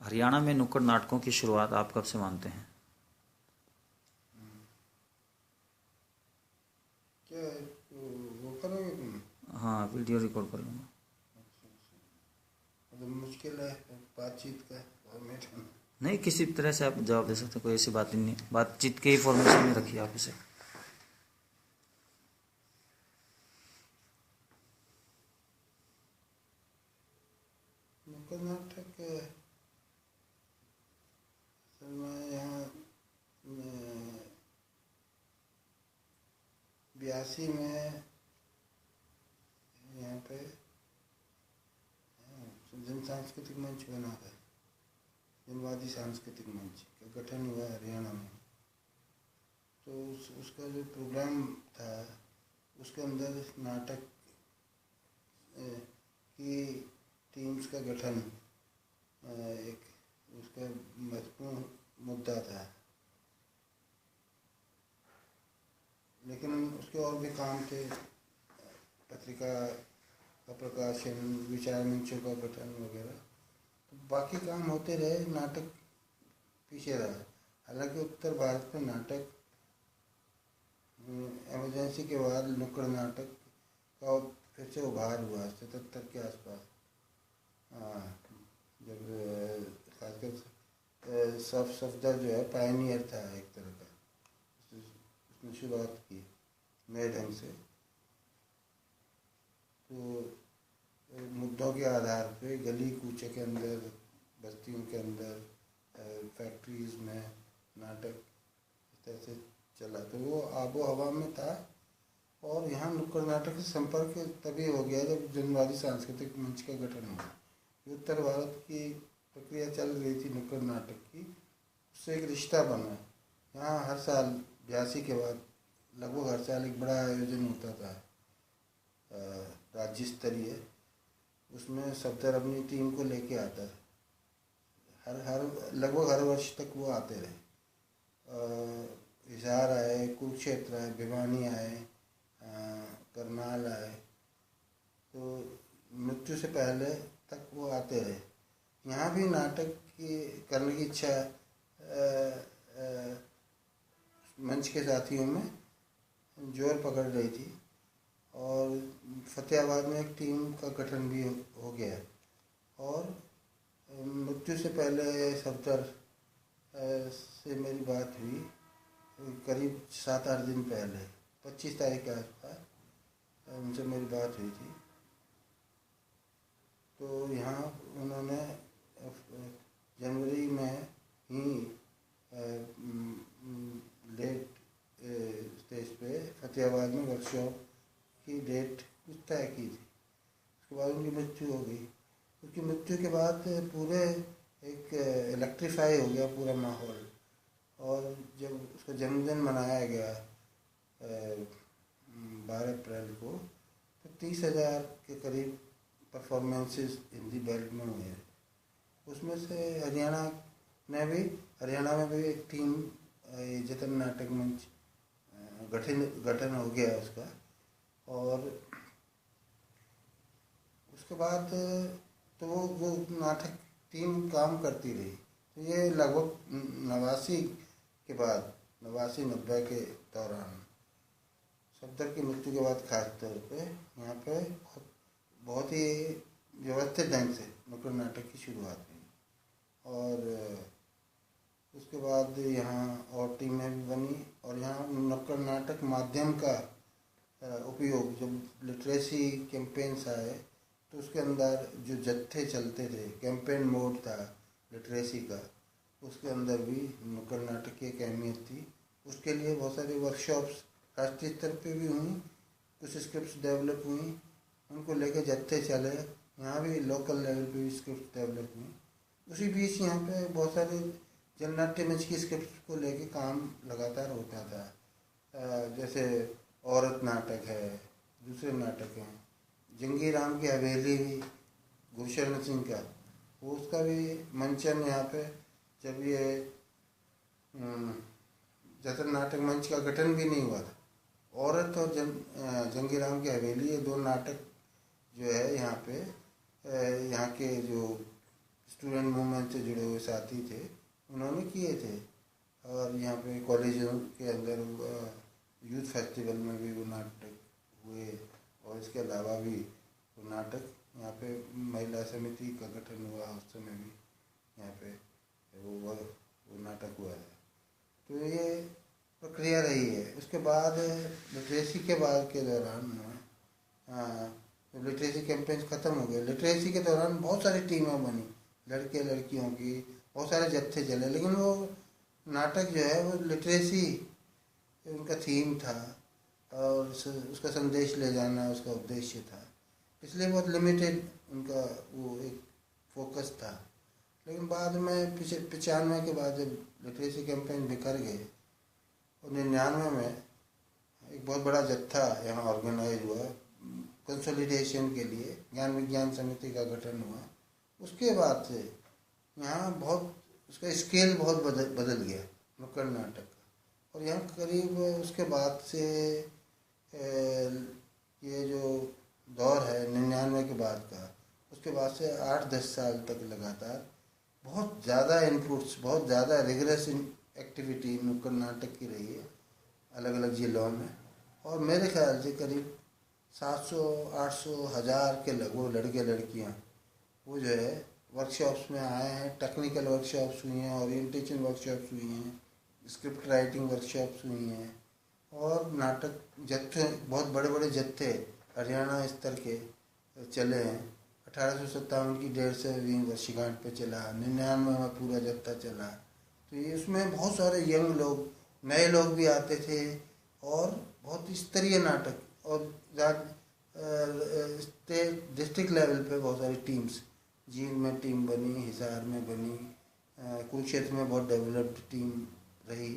हरियाणा में नुक्कड़ नाटकों की शुरुआत आप कब से मानते हैं? क्या वो करोगे तुम? हाँ, वीडियो रिकॉर्ड कर लूँगा। मतलब मुश्किल है बातचीत का फॉर्मेट। नहीं, किसी भी तरह से आप जवाब दे सकते हैं, कोई ऐसी बात ही नहीं, बातचीत के ही फॉर्मेशन में रखिए आप इसे। नुक्कड़ नाटक मैं यहाँ 82 में यहाँ पे जन सांस्कृतिक मंच बना था। जनवादी सांस्कृतिक मंच का गठन हुआ हरियाणा में। तो उसका जो प्रोग्राम था उसके अंदर नाटक की टीम्स का गठन एक उसका महत्वपूर्ण मुद्दा था। लेकिन उसके और भी काम थे, पत्रिका का प्रकाशन, विचार मंचों का गठन वगैरह। तो बाकी काम होते रहे, नाटक पीछे रहा। हालांकि उत्तर भारत में नाटक इमरजेंसी के बाद नुक्कड़ नाटक का फिर से उभार हुआ 77 के आसपास। जब खासकर सफदर जो है पायनियर था एक तरह का, उसने शुरुआत की नए ढंग से। तो मुद्दों के आधार पे गली कूचे के अंदर, बस्तियों के अंदर, फैक्ट्रीज में नाटक इस तरह से चला। तो वो आबो हवा में था। और यहाँ नुक्कड़ नाटक से संपर्क तभी हो गया जब जनवादी सांस्कृतिक मंच का गठन हुआ। उत्तर भारत की प्रक्रिया चल रही थी नुक्कड़ नाटक की, उससे एक रिश्ता बना। यहाँ हर साल 82 के बाद लगभग हर साल एक बड़ा आयोजन होता था राज्य स्तरीय। उसमें सफदर अपनी टीम को लेके आता है। लगभग हर वर्ष तक वो आते रहे। हिसार आए, कुरुक्षेत्र आए, भिवानी आए, करनाल आए। तो मृत्यु से पहले तक वो आते रहे। यहाँ भी नाटक की करने की इच्छा मंच के साथियों में जोर पकड़ रही थी। और फतेहाबाद में एक टीम का गठन भी हो गया। और मृत्यु से पहले सफदर से मेरी बात हुई करीब 7-8 दिन पहले, 25 तारीख के आसपास उनसे मेरी बात हुई थी। तो यहाँ उन्होंने जनवरी में ही लेट स्टेज पे फतेहाबाद में वर्कशॉप की डेट कुछ तय की थी। उसके बाद उनकी मृत्यु हो गई। उसकी मृत्यु के बाद पूरे एक इलेक्ट्रीफाई हो गया पूरा माहौल। और जब उसका जन्मदिन मनाया गया 12 अप्रैल को, तो 30,000 के करीब परफॉर्मेंसेस हिंदी बेल्ट में हुए। उसमें से हरियाणा में भी एक टीम, जतन नाटक मंच गठन हो गया उसका। और उसके बाद तो वो नाटक टीम काम करती रही। तो ये लगभग 89 के बाद, 89-90 के दौरान सफदर की मृत्यु के बाद खास तौर पे यहाँ पे बहुत ही व्यवस्थित ढंग से नुक्कड़ नाटक की शुरुआत हुई। और उसके बाद यहाँ और टीमें भी बनी। और यहाँ नुक्कड़ नाटक माध्यम का उपयोग, जब लिटरेसी कैंपेन्स आए तो उसके अंदर जो जत्थे चलते थे, कैंपेन मोड था लिटरेसी का, उसके अंदर भी नुक्कड़ नाटक की एक अहमियत थी। उसके लिए बहुत सारे वर्कशॉप्स राष्ट्रीय स्तर पे भी हुई, कुछ स्क्रिप्ट्स डेवलप हुई, उनको लेके जत्थे चले। यहाँ भी लोकल लेवल पे भी स्क्रिप्ट डेवलप हुई। उसी बीच यहाँ पे बहुत सारे जननाट्य मंच की स्क्रिप्ट को लेके काम लगातार होता था। जैसे औरत नाटक है, दूसरे नाटक हैं, जंगी राम की हवेली भी गुरशरण सिंह का, वो उसका भी मंचन यहाँ पे जब ये जतन नाटक मंच का गठन भी नहीं हुआ था। औरत और जंगी राम की हवेली, ये दो नाटक जो है यहाँ पे यहाँ के जो स्टूडेंट मूवमेंट से जुड़े हुए साथी थे, उन्होंने किए थे। और यहाँ पे कॉलेजों के अंदर यूथ फेस्टिवल में भी वो नाटक हुए, और इसके अलावा भी वो नाटक यहाँ पे महिला समिति का गठन हुआ, उस समय भी यहाँ पे वो नाटक हुआ है। तो ये प्रक्रिया रही है। उसके बाद लिटरेसी के बाद के दौरान लिटरेसी कैंपेन ख़त्म हो गए। लिटरेसी के दौरान बहुत सारी टीमें बनी, लड़के लड़कियों की, बहुत सारे जत्थे चले, लेकिन वो नाटक जो है वो लिटरेसी उनका थीम था और उसका संदेश ले जाना उसका उद्देश्य था, इसलिए बहुत लिमिटेड उनका वो एक फोकस था। लेकिन बाद में 95 के बाद जब लिटरेसी कैंपेन बिखर गए और 99 में एक बहुत बड़ा जत्था यहाँ ऑर्गेनाइज हुआ कंसोलिडेशन के लिए, ज्ञान विज्ञान समिति का गठन हुआ। उसके बाद से यहाँ बहुत उसका स्केल बहुत बदल गया नुक्कड़ नाटक का। और यहाँ करीब उसके बाद से ये जो दौर है 99 के बाद का, उसके बाद से 8-10 साल तक लगातार बहुत ज़्यादा इनपुट्स, बहुत ज़्यादा रिगरस एक्टिविटी नुक्कड़ नाटक की रही है अलग अलग ज़िलों में। और मेरे ख्याल से करीब 700, 800, 1000 के लगभग लड़के लड़कियाँ वो जो है वर्कशॉप्स में आए हैं। टेक्निकल वर्कशॉप्स हुई हैं, ओरिएंटेशन वर्कशॉप्स हुई हैं, स्क्रिप्ट राइटिंग वर्कशॉप्स हुई हैं, और नाटक जत्थे, बहुत बड़े बड़े जत्थे हरियाणा स्तर के चले हैं। 1857 की 150वीं वर्षगांठ पे चला, 99 में पूरा जत्था चला। तो ये उसमें बहुत सारे यंग लोग, नए लोग भी आते थे, और बहुत स्तरीय नाटक, और स्टेट डिस्ट्रिक्ट लेवल पे बहुत सारी टीम्स, जींद में टीम बनी, हिसार में बनी, कुरुक्षेत्र में बहुत डेवलप्ड टीम रही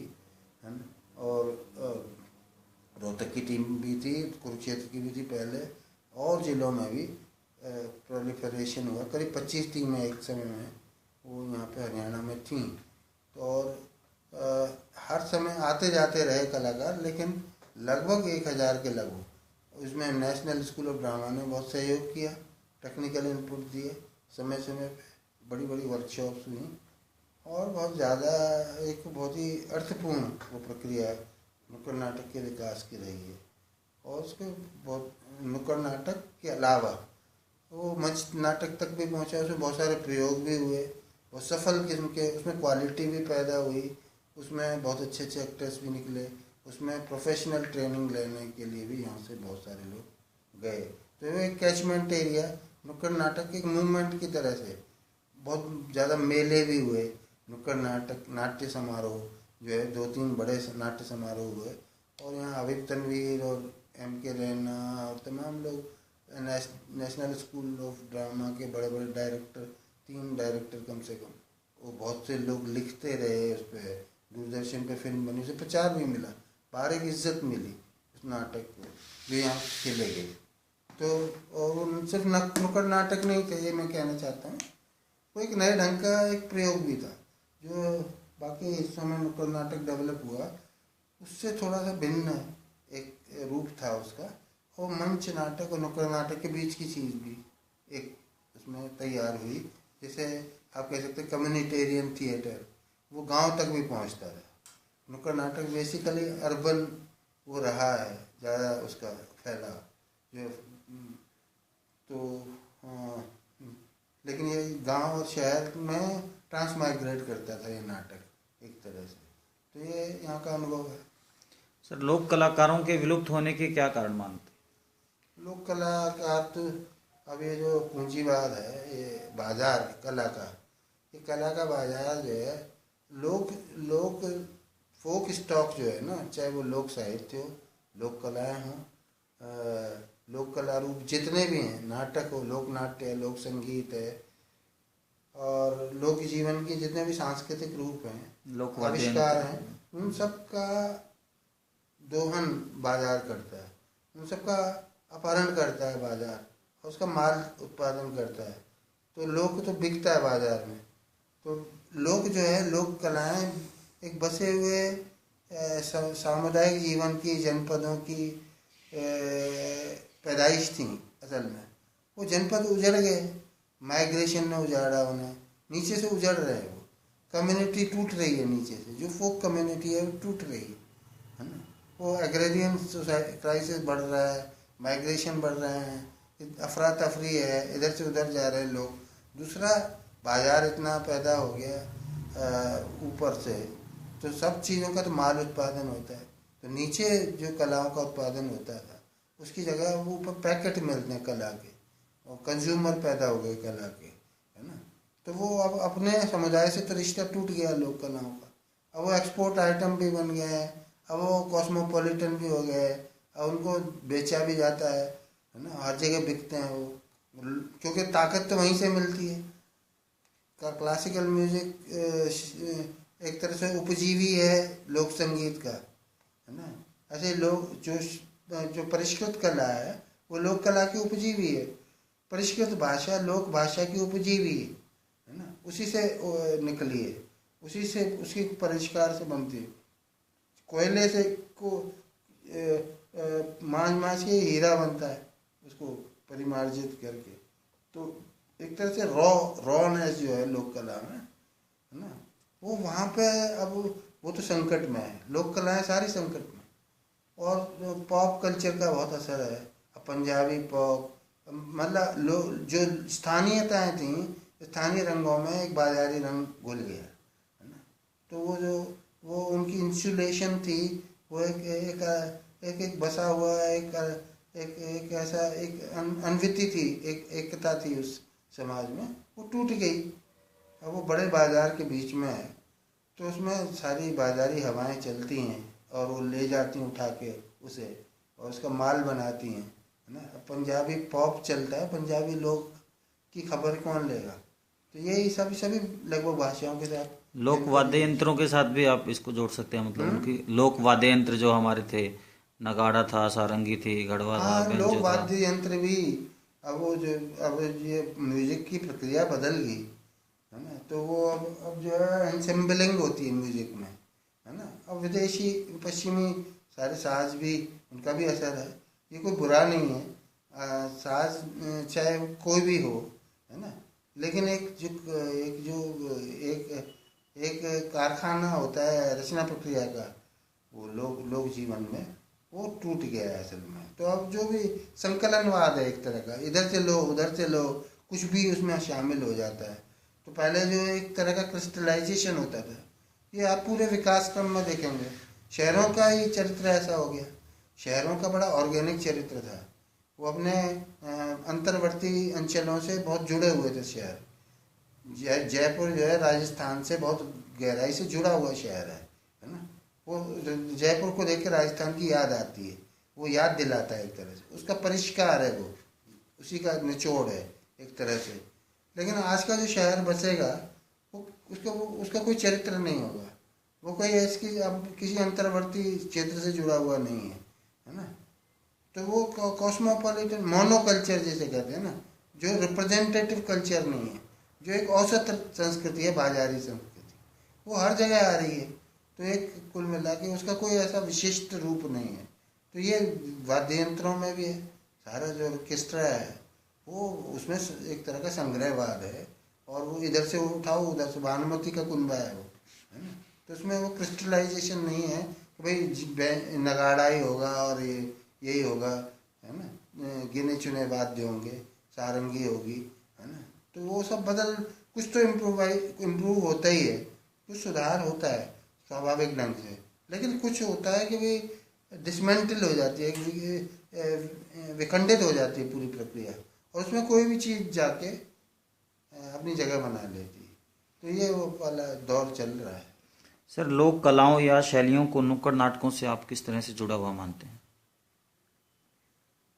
है ना, और रोहतक की टीम भी थी, कुरुक्षेत्र की भी थी पहले, और ज़िलों में भी प्रोलिफरेशन हुआ। करीब 25 टीमें एक समय में वो यहाँ पे हरियाणा में थीं। तो और हर समय आते जाते रहे कलाकार, लेकिन लगभग 1000 के लगभग। उसमें नेशनल स्कूल ऑफ ड्रामा ने बहुत सहयोग किया, टेक्निकल इनपुट दिए, समय समय पे बड़ी बड़ी वर्कशॉप्स हुई, और बहुत ज़्यादा एक बहुत ही अर्थपूर्ण वो प्रक्रिया नुक्कड़ नाटक के विकास की रही है। और उसके बहुत नुक्कड़ नाटक के अलावा वो मंच नाटक तक भी पहुंचा, उसमें बहुत सारे प्रयोग भी हुए, बहुत सफल किस्म के, उसमें क्वालिटी भी पैदा हुई, उसमें बहुत अच्छे अच्छे एक्टर्स भी निकले, उसमें प्रोफेशनल ट्रेनिंग लेने के लिए भी यहाँ से बहुत सारे लोग गए। तो वो एक कैचमेंट एरिया नुक्कड़ नाटक एक मूवमेंट की तरह से, बहुत ज़्यादा मेले भी हुए, नुक्कड़ नाटक नाट्य समारोह जो है 2-3 बड़े नाट्य समारोह हुए। और यहाँ अभिक तनवीर और M.K. रैना और तमाम लोग, नेशनल स्कूल ऑफ ड्रामा के बड़े बड़े डायरेक्टर, 3 डायरेक्टर कम से कम, वो बहुत से लोग लिखते रहे उस पर, दूरदर्शन पे फिल्म बनी, उसे प्रचार भी मिला, बाहर एक इज्जत मिली उस नाटक को जो यहाँ खेले गए। तो और सिर्फ नुक्कड़ नाटक नहीं थे, ये मैं कहना चाहता हूँ, वो एक नए ढंग का एक प्रयोग भी था जो बाकी हिस्सों में नुक्कड़ नाटक डेवलप हुआ, उससे थोड़ा सा भिन्न एक रूप था उसका। और मंच नाटक और नुक्कड़ नाटक के बीच की चीज़ भी एक उसमें तैयार हुई, जैसे आप कह सकते हैं कम्युनिटेरियन थिएटर, वो गांव तक भी पहुंचता है। नुक्कड़ नाटक बेसिकली अर्बन वो रहा है ज़्यादा उसका फैलाव जो, तो लेकिन ये गांव और शहर में ट्रांसमाइग्रेट करता था ये नाटक एक तरह से। तो ये यहाँ का अनुभव है। सर, लोक कलाकारों के विलुप्त होने के क्या कारण मानते? लोक कलाकार तो अब ये जो पूंजीवाद है, ये बाजार कला का, ये कला का बाजार जो है, लोक फोक स्टॉक जो है ना, चाहे वो लोक साहित्य हो, लोक कलाएँ हों, लोक कला रूप जितने भी हैं, नाटक हो, लोक नाट्य है, लोक संगीत है, और लोक जीवन के जितने भी सांस्कृतिक रूप हैं, आविष्कार हैं, उन सब का दोहन बाजार करता है, उन सब का अपहरण करता है बाजार, और उसका माल उत्पादन करता है। तो लोक तो बिकता है बाजार में। तो लोक जो है, लोक कलाएं एक बसे हुए सामुदायिक जीवन की, जनपदों की पैदाइश थी असल में। वो जनपद उजड़ गए, माइग्रेशन ने उजाड़ा उन्हें, नीचे से उजड़ रहे हैं, वो कम्युनिटी टूट रही है नीचे से, जो फोक कम्युनिटी है वो टूट रही है ना। वो एग्रेरियन क्राइसिस बढ़ रहा है, माइग्रेशन बढ़ रहे हैं, अफरा तफरी है, इधर से उधर जा रहे हैं लोग। दूसरा, बाजार इतना पैदा हो गया ऊपर से, तो सब चीज़ों का तो माल उत्पादन होता है, तो नीचे जो कलाओं का उत्पादन होता था उसकी जगह वो ऊपर पैकेट मिलते हैं कला के, और कंज्यूमर पैदा हो गए कला के, है ना। तो वो अब अपने समुदाय से तो रिश्ता टूट गया लोक कलाओं का। अब वो एक्सपोर्ट आइटम भी बन गए हैं, अब वो कॉस्मोपॉलिटन भी हो गए, अब उनको बेचा भी जाता है ना, हर जगह बिकते हैं वो, क्योंकि ताकत तो वहीं से मिलती है। क्लासिकल म्यूजिक एक तरह से उपजीवी है लोक संगीत का, है ना। ऐसे लोग जो परिष्कृत कला है वो लोक कला की उपजीवी है, परिष्कृत भाषा लोक भाषा की उपजीवी है ना, उसी से निकली है, उसी से उसके परिष्कार से बनती है। कोयले से को मांझ के हीरा बनता है, उसको परिमार्जित करके। तो एक तरह से रॉनेस जो है लोक कला में, है ना, वो वहाँ पे अब वो तो संकट में है, लोक कलाएं सारी संकट में। और पॉप कल्चर का बहुत असर है, पंजाबी पॉप, मतलब जो स्थानीयताएं थी, स्थानीय रंगों में एक बाजारी रंग घुल गया, है ना। तो वो उनकी इंसुलेशन थी, वो एक बसा हुआ एक ऐसा एक अनविति थी, एक एकता थी उस समाज में, वो टूट गई। अब वो बड़े बाजार के बीच में है, तो उसमें सारी बाजारी हवाएं चलती हैं और वो ले जाती हैं उठा के उसे, और उसका माल बनाती हैं, है ना। पंजाबी पॉप चलता है, पंजाबी लोग की खबर कौन लेगा। तो यही सभी लगभग भाषाओं के साथ, लोक वाद्य यंत्रों के साथ भी आप इसको जोड़ सकते हैं, मतलब उनकी लोक वाद्य यंत्र जो हमारे थे, नगाड़ा था, सारंगी थी, घड़वा था, हाँ, लोक बेंजो था। वाद्य यंत्र भी अब ये म्यूजिक की प्रक्रिया बदल गई, है ना। तो वो अब जो है एंसेम्बलिंग होती है म्यूजिक में, है ना। अब विदेशी पश्चिमी सारे साज भी, उनका भी असर है, ये कोई बुरा नहीं है। साज चाहे कोई भी हो, है ना, लेकिन एक कारखाना होता है रचना प्रक्रिया का, वो लोक जीवन में वो टूट गया है असल में। तो अब जो भी संकलनवाद है एक तरह का, इधर से लो उधर से लो, कुछ भी उसमें शामिल हो जाता है। तो पहले जो एक तरह का क्रिस्टलाइजेशन होता था, ये आप पूरे विकास क्रम में देखेंगे, शहरों का ही चरित्र ऐसा हो गया। शहरों का बड़ा ऑर्गेनिक चरित्र था, वो अपने अंतर्वर्ती अंचलों से बहुत जुड़े हुए थे शहर। जयपुर जो है राजस्थान से बहुत गहराई से जुड़ा हुआ शहर है ना। वो जयपुर को देख के राजस्थान की याद आती है, वो याद दिलाता है एक तरह से, उसका परिष्कार है वो, उसी का निचोड़ है एक तरह से। लेकिन आज का जो शहर बसेगा वो उसका कोई चरित्र नहीं होगा, वो कोई ऐसी अब किसी अंतर्वर्ती क्षेत्र से जुड़ा हुआ नहीं है ना। तो वो कॉस्मोपॉलिटन मोनोकल्चर जैसे कहते हैं ना, जो रिप्रेजेंटेटिव कल्चर नहीं है, जो एक औसत संस्कृति है, बाजारी संस्कृति, वो हर जगह आ रही है। तो एक कुल मिला के उसका कोई ऐसा विशिष्ट रूप नहीं है। तो ये वाद्य यंत्रों में भी है, सारा जो ऑर्केस्ट्रा है वो उसमें एक तरह का संग्रहवाद है, और वो इधर से उठाओ उधर से, भानुमति का कुनबा है वो, है ना। तो उसमें वो क्रिस्टलाइजेशन नहीं है कि भाई नगाड़ा ही होगा और यही होगा, है ना, गिने चुने वाद्य होंगे, सारंगी होगी, है ना। तो वो सब कुछ तो इम्प्रूव होता ही है, कुछ सुधार होता है स्वाभाविक ढंग से, लेकिन कुछ होता है कि भाई डिसमेंटल हो जाती है, विखंडित हो जाती है पूरी प्रक्रिया, और उसमें कोई भी चीज़ जाके अपनी जगह बना लेती है। तो ये वो वाला दौर चल रहा है। सर, लोक कलाओं या शैलियों को नुक्कड़ नाटकों से आप किस तरह से जुड़ा हुआ मानते हैं?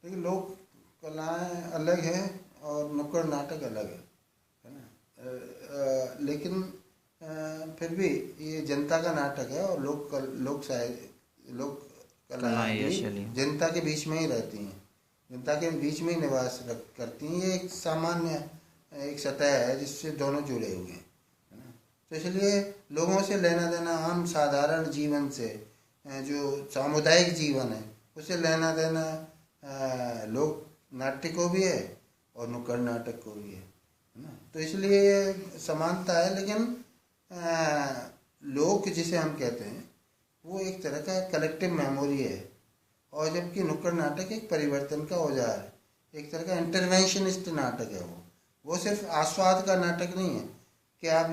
देखिए, लोक कलाएं अलग है और नुक्कड़ नाटक अलग है ना। लेकिन फिर भी ये जनता का नाटक है, और लोक कलाएं भी जनता के बीच में ही रहती हैं, जनता के बीच में ही निवास करती हैं। ये एक सामान्य एक सतह है जिससे दोनों जुड़े हुए हैं, है ना। तो इसलिए लोगों से लेना देना, आम साधारण जीवन से, जो सामुदायिक जीवन है उससे लेना देना लोक नाट्य को भी है और नुक्कड़ नाटक को भी है ना। तो इसलिए समानता है, लेकिन लोक जिसे हम कहते हैं वो एक तरह का कलेक्टिव मेमोरी है, और जबकि नुक्कड़ नाटक एक परिवर्तन का औजार है, एक तरह का इंटरवेंशनिस्ट नाटक है। वो सिर्फ आस्वाद का नाटक नहीं है कि आप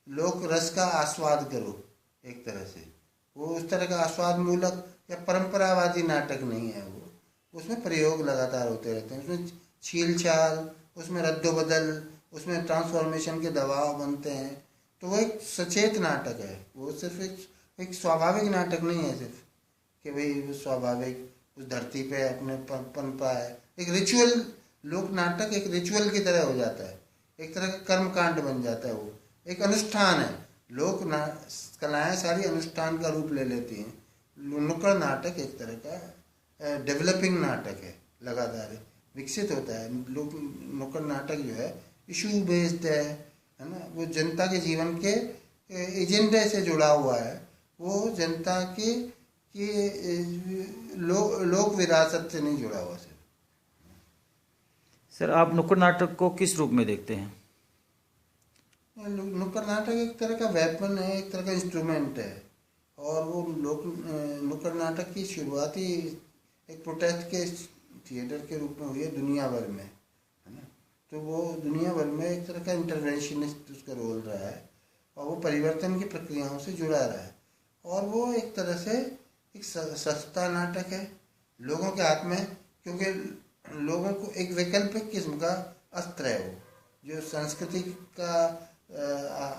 लोक रस का आस्वाद करो एक तरह से, वो उस तरह का आस्वाद मूलक या परंपरावादी नाटक नहीं है। वो उसमें प्रयोग लगातार होते रहते हैं, उसमें छील छाल, उसमें रद्दोबदल, उसमें ट्रांसफॉर्मेशन के दबाव बनते हैं। तो वो एक सचेत नाटक है, वो सिर्फ एक स्वाभाविक नाटक नहीं है सिर्फ कि भाई वो स्वाभाविक उस धरती पे अपने पनपा है। एक रिचुअल, लोक नाटक एक रिचुअल की तरह हो जाता है, एक तरह का कर्मकांड बन जाता है, वो एक अनुष्ठान है। कलाएं सारी अनुष्ठान का रूप ले लेती हैं। नुक्कड़ नाटक एक तरह का डेवलपिंग नाटक है, लगातार विकसित होता है। नुक्कड़ नाटक जो है इशू बेस्ड है ना, वो जनता के जीवन के एजेंडे से जुड़ा हुआ है, वो जनता के लोक विरासत से नहीं जुड़ा हुआ। सर आप नुक्कड़ नाटक को किस रूप में देखते हैं? नुक्कड़ नाटक एक तरह का वेपन है, एक तरह का इंस्ट्रूमेंट है, और वो नुक्कड़ नाटक की शुरुआती एक प्रोटेस्ट के थिएटर के रूप में हुई है दुनिया भर में, है ना। तो वो दुनिया भर में एक तरह का इंटरवेंशनिस्ट उसका रोल रहा है, और वो परिवर्तन की प्रक्रियाओं से जुड़ा रहा है, और वो एक तरह से एक सस्ता नाटक है लोगों के हाथ में, क्योंकि लोगों को एक वैकल्पिक किस्म का अस्त्र है। वो जो संस्कृति का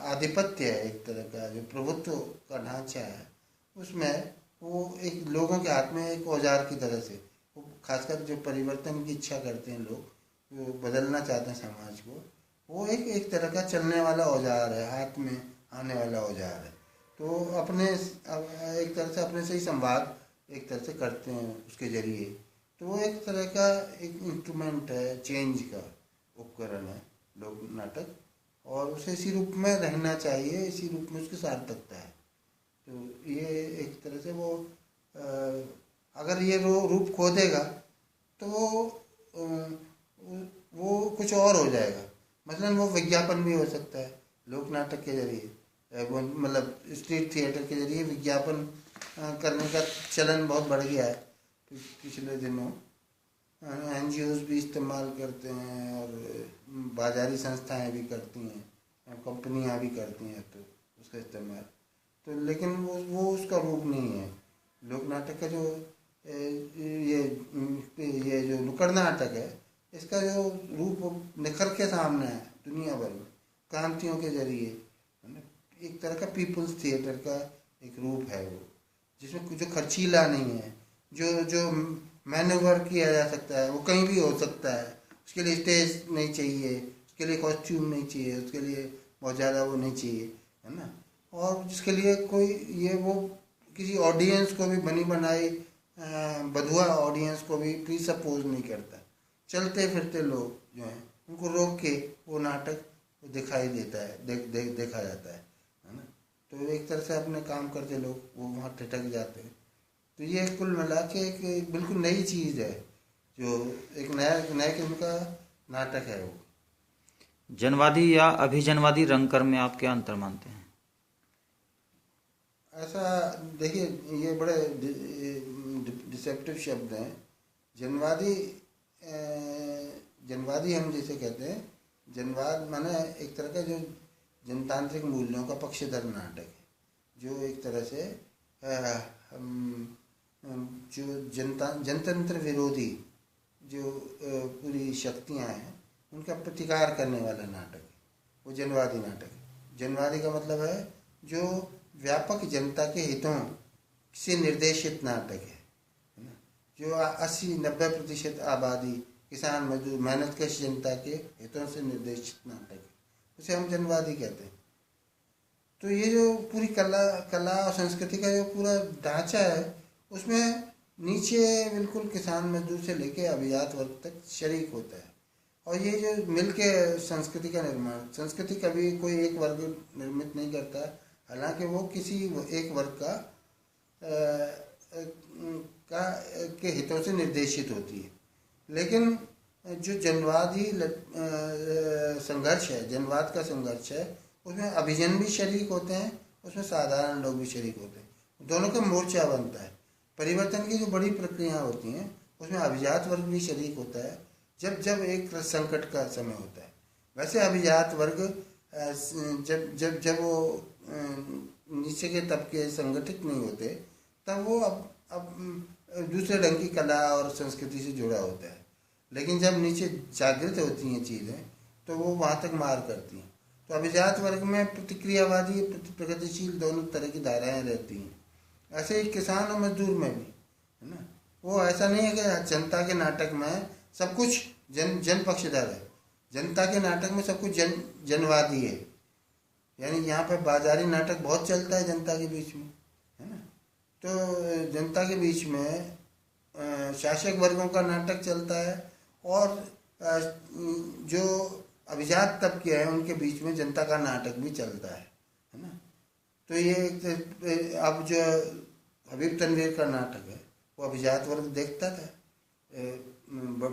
आधिपत्य है, एक तरह का जो प्रभुत्व का ढांचा है, उसमें वो एक लोगों के हाथ में एक औजार की तरह से, वो खासकर जो परिवर्तन की इच्छा करते हैं लोग, वो बदलना चाहते हैं समाज को, वो एक तरह का चलने वाला औजार है, हाथ में आने वाला औजार है। तो अपने एक तरह से अपने से ही संवाद एक तरह से करते हैं उसके जरिए। तो वो एक तरह का एक इंस्ट्रूमेंट है, चेंज का उपकरण है लोक नाटक, और उसे इसी रूप में रहना चाहिए, इसी रूप में उसकी सार्थकता है। तो ये एक तरह से वो अगर ये रूप खो देगा तो वो कुछ और हो जाएगा। मसलन वो विज्ञापन भी हो सकता है लोक नाटक के जरिए, वो मतलब स्ट्रीट थिएटर के जरिए विज्ञापन करने का चलन बहुत बढ़ गया है पिछले दिनों। NGOs भी इस्तेमाल करते हैं, और बाजारी संस्थाएं भी करती हैं, कंपनियां भी करती हैं तो उसका इस्तेमाल। तो लेकिन वो उसका रूप नहीं है लोक नाटक का। जो ये जो नुक्कड़ नाटक है, इसका जो रूप निखर के सामने है दुनिया भर में क्रांतियों के जरिए, एक तरह का पीपुल्स थिएटर का एक रूप है वो, जिसमें जो खर्चीला नहीं है, जो मैनूवर किया जा सकता है, वो कहीं भी हो सकता है। उसके लिए स्टेज नहीं चाहिए, उसके लिए कॉस्ट्यूम नहीं चाहिए, उसके लिए बहुत ज़्यादा वो नहीं चाहिए, है ना। और जिसके लिए कोई वो किसी ऑडियंस को भी बनी बनाई बधुआ ऑडियंस को भी प्री सपोज नहीं करता। चलते फिरते लोग जो हैं उनको रोक के वो नाटक दिखाई देता है, देखा जाता है ना। तो एक तरह से अपने काम करते लोग वो वहाँ ठिठक जाते हैं। तो ये कुल मिला के एक बिल्कुल नई चीज़ है, जो एक नया किस्म का नाटक है। वो जनवादी या अभिजनवादी रंगकर्म में आप क्या अंतर मानते हैं? ऐसा देखिए, ये बड़े डिसेप्टिव शब्द हैं। जनवादी हम जिसे कहते हैं, जनवाद माने एक तरह का जो जनतांत्रिक मूल्यों का पक्षधर नाटक है, जो एक तरह से जो जनतंत्र विरोधी जो पूरी शक्तियां हैं उनका प्रतिकार करने वाला नाटक है, वो जनवादी नाटक है। जनवादी का मतलब है जो व्यापक जनता के हितों से निर्देशित नाटक है ना, जो 80-90% आबादी, किसान, मजदूर, मेहनतकश जनता के हितों से निर्देशित नाटक है, उसे हम जनवादी कहते हैं। तो ये जो पूरी कला और संस्कृति का जो पूरा ढांचा है, उसमें नीचे बिल्कुल किसान मजदूर से लेके अभिजात वर्ग तक शरीक होता है। और ये जो मिलके संस्कृति का निर्माण, संस्कृति कभी कोई एक वर्ग निर्मित नहीं करता, हालांकि वो किसी एक वर्ग के हितों से निर्देशित होती है। लेकिन जो जनवादी संघर्ष है, जनवाद का संघर्ष है, उसमें अभिजन भी शरीक होते हैं, उसमें साधारण लोग भी शरीक होते हैं, दोनों का मोर्चा बनता है। परिवर्तन की जो बड़ी प्रक्रिया होती हैं उसमें अभिजात वर्ग भी शरीक होता है जब जब एक संकट का समय होता है। वैसे अभिजात वर्ग जब जब जब वो नीचे के तबके संगठित नहीं होते तब वो अब दूसरे ढंग की कला और संस्कृति से जुड़ा होता है, लेकिन जब नीचे जागृत होती हैं चीज़ें तो वो वहाँ तक मार करती हैं। तो अभिजात वर्ग में प्रतिक्रियावादी प्रगतिशील दोनों तरह की धाराएं रहती हैं। ऐसे ही किसान और मजदूर में भी है ना, वो ऐसा नहीं है कि जनता के नाटक में सब कुछ जन पक्षधर है, जनता के नाटक में सब कुछ जनवादी है। यानी यहाँ पर बाजारी नाटक बहुत चलता है जनता के बीच में, है ना। तो जनता के बीच में शासक वर्गों का नाटक चलता है और जो अभिजात तबके हैं उनके बीच में जनता का नाटक भी चलता है ना। तो ये अब जो हबीब तनवीर का नाटक है वो अभिजात वर्ग देखता था,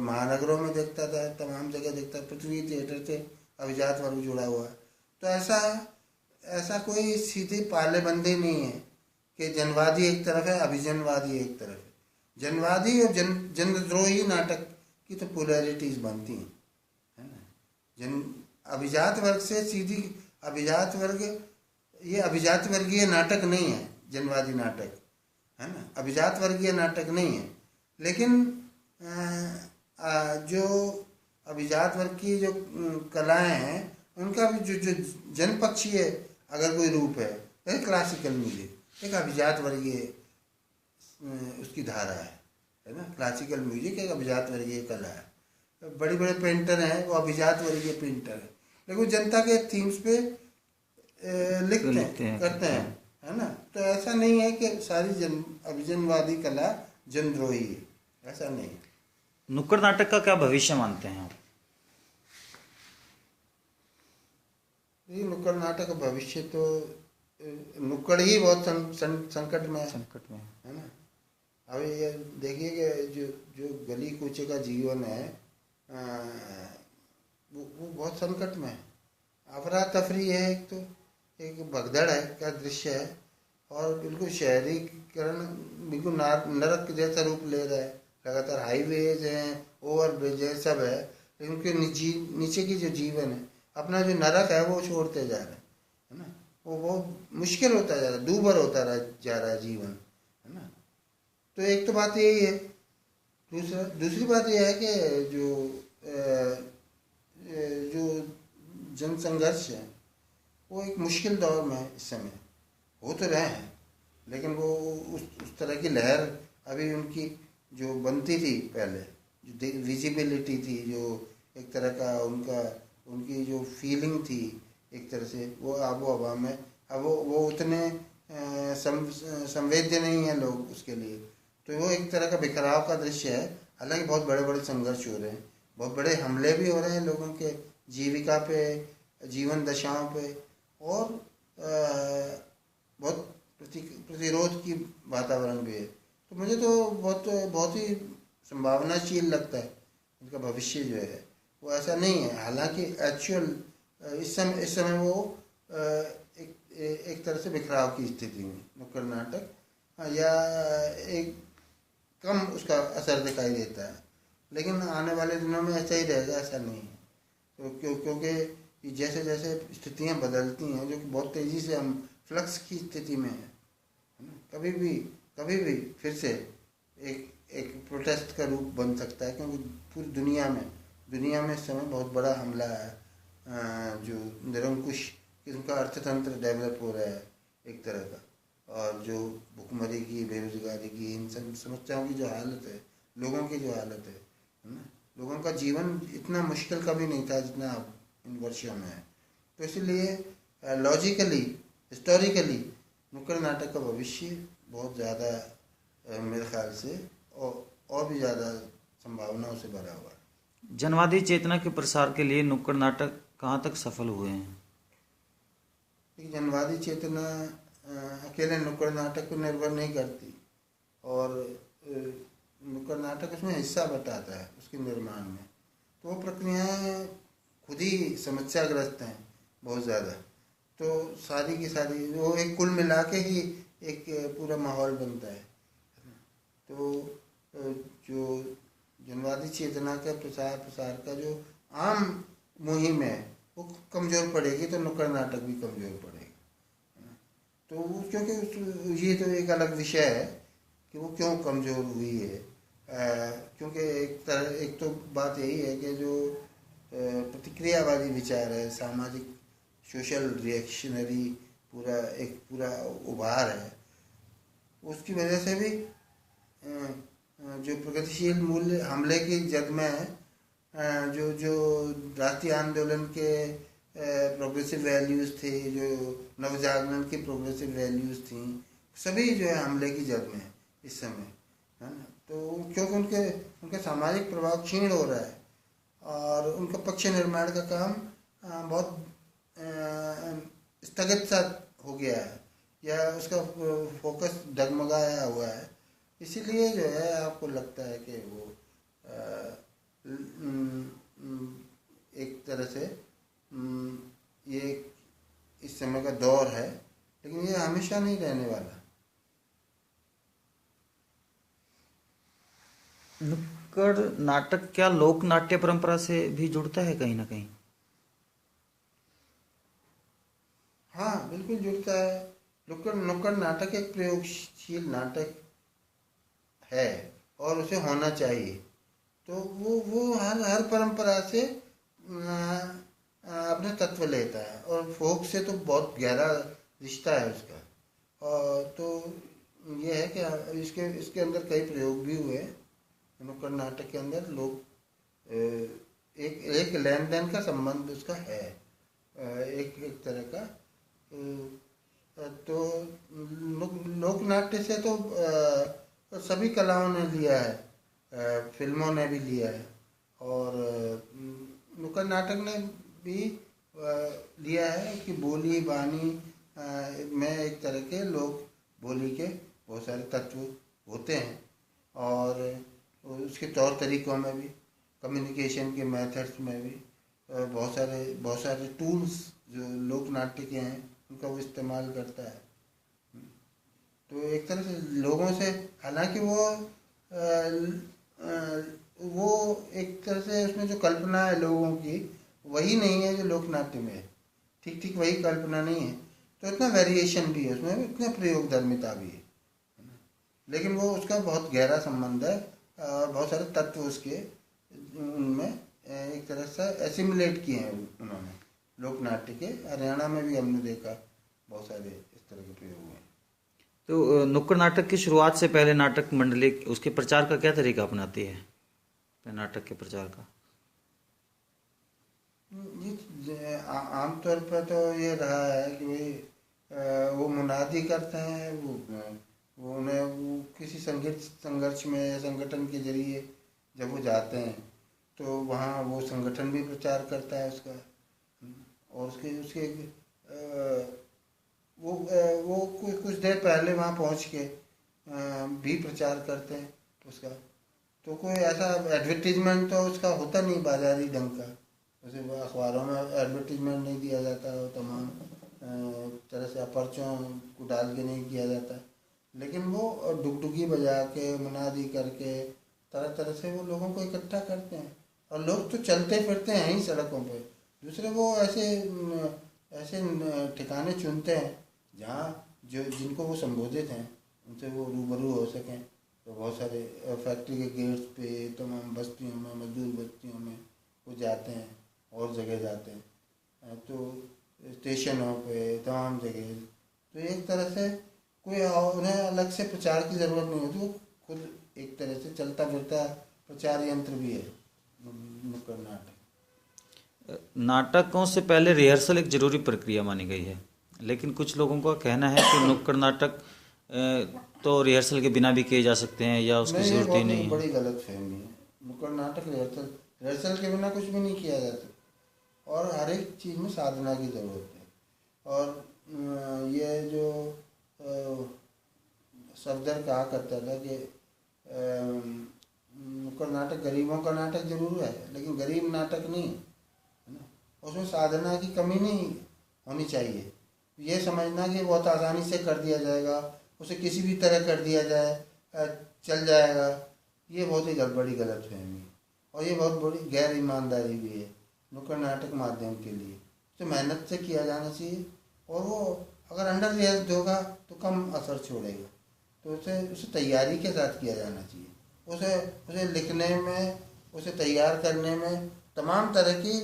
महानगरों में देखता था, तमाम जगह देखता था, पृथ्वी थिएटर से अभिजात वर्ग जुड़ा हुआ है। तो ऐसा कोई सीधे पाले बंदे नहीं है कि जनवादी एक तरफ है, अभिजनवादी एक तरफ है। जनवादी और जनद्रोही नाटक की तो पोलैरिटीज बनती हैं, है ना। अभिजात वर्ग से सीधी अभिजात वर्ग, ये अभिजात वर्गीय नाटक नहीं है जनवादी नाटक, है ना, अभिजात वर्गीय नाटक नहीं है। लेकिन जो अभिजात वर्ग की जो कलाएं हैं उनका भी जो जनपक्षीय अगर कोई रूप है, क्लासिकल म्यूजिक एक अभिजात वर्गीय उसकी धारा है ना। क्लासिकल म्यूजिक एक अभिजात वर्गीय कला है। बड़े बड़े पेंटर हैं वो अभिजात वर्गीय पेंटर है, लेकिन जनता के थीम्स पे लिखते हैं करते हैं, है ना। तो ऐसा नहीं है कि सारी अभिजनवादी कला जनद्रोही है, ऐसा नहीं है। नुक्कड़ नाटक का क्या भविष्य मानते हैं आप? ये नुक्कड़ नाटक का भविष्य तो नुक्कड़ ही बहुत संकट में है ना। अभी ये देखिए कि जो गली कूचे का जीवन है वो बहुत संकट में है। अफरा तफरी है, एक भगदड़ है का दृश्य है और बिल्कुल शहरीकरण बिल्कुल नरक जैसा रूप ले रहा है। लगातार हाईवेज हैं, ओवरब्रिज है, सब है, लेकिन उनके नीचे की जो जीवन है, अपना जो नरक है वो छोड़ते जा रहे हैं, है ना। वो बहुत मुश्किल होता जा रहा है, दूभर होता जा रहा है जीवन, है ना। तो एक तो बात यही है। दूसरी बात यह है कि जो जनसंघर्ष है वो एक मुश्किल दौर में इस समय हो तो रहे हैं, लेकिन वो उस तरह की लहर अभी उनकी जो बनती थी पहले, जो विजिबिलिटी थी, जो एक तरह का उनकी जो फीलिंग थी एक तरह से, वो आबो हवा में अब वो उतने संवेद्य नहीं है लोग उसके लिए। तो वो एक तरह का बिखराव का दृश्य है। हालांकि बहुत बड़े बड़े संघर्ष हो रहे हैं, बहुत बड़े हमले भी हो रहे हैं लोगों के जीविका पे, जीवन दशाओं पे, और बहुत प्रतिरोध की वातावरण भी है। तो मुझे तो बहुत ही संभावनाशील लगता है इनका भविष्य जो है वो ऐसा नहीं है। हालांकि एक्चुअल इस समय वो एक तरह से बिखराव की स्थिति में नुक्कड़ नाटक या एक कम उसका असर दिखाई देता है, लेकिन आने वाले दिनों में ऐसा ही रहेगा, ऐसा नहीं है। तो क्योंकि जैसे जैसे स्थितियां बदलती हैं, जो कि बहुत तेज़ी से हम फ्लक्स की स्थिति में है ना, कभी भी फिर से एक प्रोटेस्ट का रूप बन सकता है, क्योंकि पूरी दुनिया में इस समय बहुत बड़ा हमला है, जो निरंकुश किस्म का अर्थतंत्र डेवलप हो रहा है एक तरह का, और जो भुखमरी की, बेरोजगारी की, इन सब समस्याओं की जो हालत है, लोगों की जो हालत है ना, लोगों का जीवन इतना मुश्किल कभी नहीं था जितना अब इन वर्षों में है। तो इसलिए लॉजिकली, हिस्टोरिकली नुक्कड़ नाटक का भविष्य बहुत ज़्यादा मेरे ख्याल से और भी ज़्यादा संभावनाओं से भरा हुआ है। जनवादी चेतना के प्रसार के लिए नुक्कड़ नाटक कहाँ तक सफल हुए हैं? जनवादी चेतना अकेले नुक्कड़ नाटक पर निर्भर नहीं करती, और नुक्कड़ नाटक उसमें हिस्सा बताता है उसके निर्माण में। तो वो प्रक्रियाएं खुद ही समस्याग्रस्त हैं बहुत ज़्यादा। तो सारी की सारी वो एक कुल मिला के ही एक पूरा माहौल बनता है। तो जो जनवादी चेतना के प्रचार प्रसार का जो आम मुहिम है वो कमज़ोर पड़ेगी, तो नुक्कड़ नाटक भी कमज़ोर पड़ेगा। तो ये तो एक अलग विषय है कि वो क्यों कमज़ोर हुई है। क्योंकि एक तो बात यही है कि जो प्रतिक्रियावादी विचार है, सामाजिक सोशल रिएक्शनरी पूरा उभार है, उसकी वजह से भी जो प्रगतिशील मूल्य हमले की जद में है, जो राष्ट्रीय आंदोलन के प्रोग्रेसिव वैल्यूज़ थे, जो नवजागरण की प्रोग्रेसिव वैल्यूज़ थी, सभी जो है हमले की जद में है इस समय, है ना। तो क्योंकि उनके सामाजिक प्रभाव क्षीण हो रहा है और उनका पक्ष निर्माण का काम बहुत स्थगित सा हो गया है, या उसका फोकस डगमगाया हुआ है। इसीलिए जो है आपको लगता है कि वो एक तरह से ये इस समय का दौर है, लेकिन ये हमेशा नहीं रहने वाला। नुक्कड़ नाटक क्या लोक नाट्य परंपरा से भी जुड़ता है कहीं ना कहीं? हाँ, बिल्कुल जुड़ता है। नुक्कड़ नाटक एक प्रयोगशील नाटक है और उसे होना चाहिए। तो वो हर परंपरा से अपने तत्व लेता है, और फोक से तो बहुत गहरा रिश्ता है उसका। और तो ये है कि इसके अंदर कई प्रयोग भी हुए नुक्कड़ नाटक के अंदर। लोग एक लेन देन का संबंध उसका है, एक तरह का। तो लोक नाट्य से तो सभी कलाओं ने लिया है, फिल्मों ने भी लिया है, और नुक्कड़ नाटक ने भी लिया है कि बोली बानी में एक तरह के लोक बोली के बहुत सारे तत्व होते हैं, और उसके तौर तरीक़ों में भी, कम्युनिकेशन के मेथड्स में भी बहुत सारे टूल्स जो लोक नाट्य के हैं उनका वो इस्तेमाल करता है। तो एक तरह से लोगों से, हालांकि वो एक तरह से उसमें जो कल्पना है लोगों की वही नहीं है जो लोक नाट्य में है, ठीक वही कल्पना नहीं है। तो इतना वेरिएशन भी है उसमें, इतना प्रयोगधर्मिता भी है, लेकिन वो उसका बहुत गहरा संबंध है, और बहुत सारे तत्व उसके उनमें एक तरह से एसिमुलेट किए हैं उन्होंने लोक नाट्य के। हरियाणा में भी हमने देखा बहुत सारे इस तरह के प्रयोग हुए। तो नुक्कड़ नाटक की शुरुआत से पहले नाटक मंडली उसके प्रचार का क्या तरीका अपनाती है, नाटक के प्रचार का? आमतौर पर तो ये रहा है कि भाई वो मुनादी करते हैं, वो उन्हें वो किसी संघर्ष में या संगठन के जरिए जब वो जाते हैं तो वहाँ वो संगठन भी प्रचार करता है उसका, और उसके वो कुछ देर पहले वहाँ पहुँच के भी प्रचार करते हैं उसका। तो कोई ऐसा एडवर्टीजमेंट तो उसका होता नहीं बाजारी ढंग का, जैसे अखबारों में एडवर्टीजमेंट नहीं दिया जाता, तमाम तरह से पर्चों को डाल के नहीं किया जाता, लेकिन वो डुगडुगी बजा के मुनादी करके तरह तरह से वो लोगों को इकट्ठा करते हैं। और लोग तो चलते फिरते हैं ही सड़कों पे, दूसरे वो ऐसे ठिकाने चुनते हैं जहाँ जिनको वो संबोधित हैं उनसे वो रूबरू हो सकें। तो बहुत सारे फैक्ट्री के गेट्स पे, तमाम बस्तियों में, मजदूर बस्तियों में वो जाते हैं, और जगह जाते हैं, तो स्टेशनों पे, तमाम जगह। तो एक तरह से कोई उन्हें अलग से प्रचार की ज़रूरत नहीं होती, वो खुद एक तरह से चलता फिरता प्रचार यंत्र भी है नुक्कड़ नाटक। नाटकों से पहले रिहर्सल एक जरूरी प्रक्रिया मानी गई है, लेकिन कुछ लोगों का कहना है कि नुक्कड़ नाटक तो रिहर्सल के बिना भी किए जा सकते हैं, या उसकी जरूरत ही नहीं है। बड़ी गलत फहमी है। नुक्कड़ नाटक रिहर्सल के बिना कुछ भी नहीं किया जाता, और हर एक चीज़ में साधना की ज़रूरत है। और ये जो सफदर कहा करता था कि नुक्कड़ नुक्कड़ नाटक गरीबों का नाटक जरूर है, लेकिन गरीब नाटक नहीं है ना। उसमें साधना की कमी नहीं होनी चाहिए। ये समझना कि बहुत आसानी से कर दिया जाएगा, उसे किसी भी तरह कर दिया जाए चल जाएगा, ये बहुत ही बड़ी गलतफहमी और ये बहुत बड़ी गैर ईमानदारी भी है नुक्कड़ नाटक माध्यम के लिए। तो मेहनत से किया जाना चाहिए और वो अगर अंडर रिहर्स होगा तो कम असर छोड़ेगा। तो उसे तैयारी के साथ किया जाना चाहिए। उसे लिखने में, उसे तैयार करने में तमाम तरह की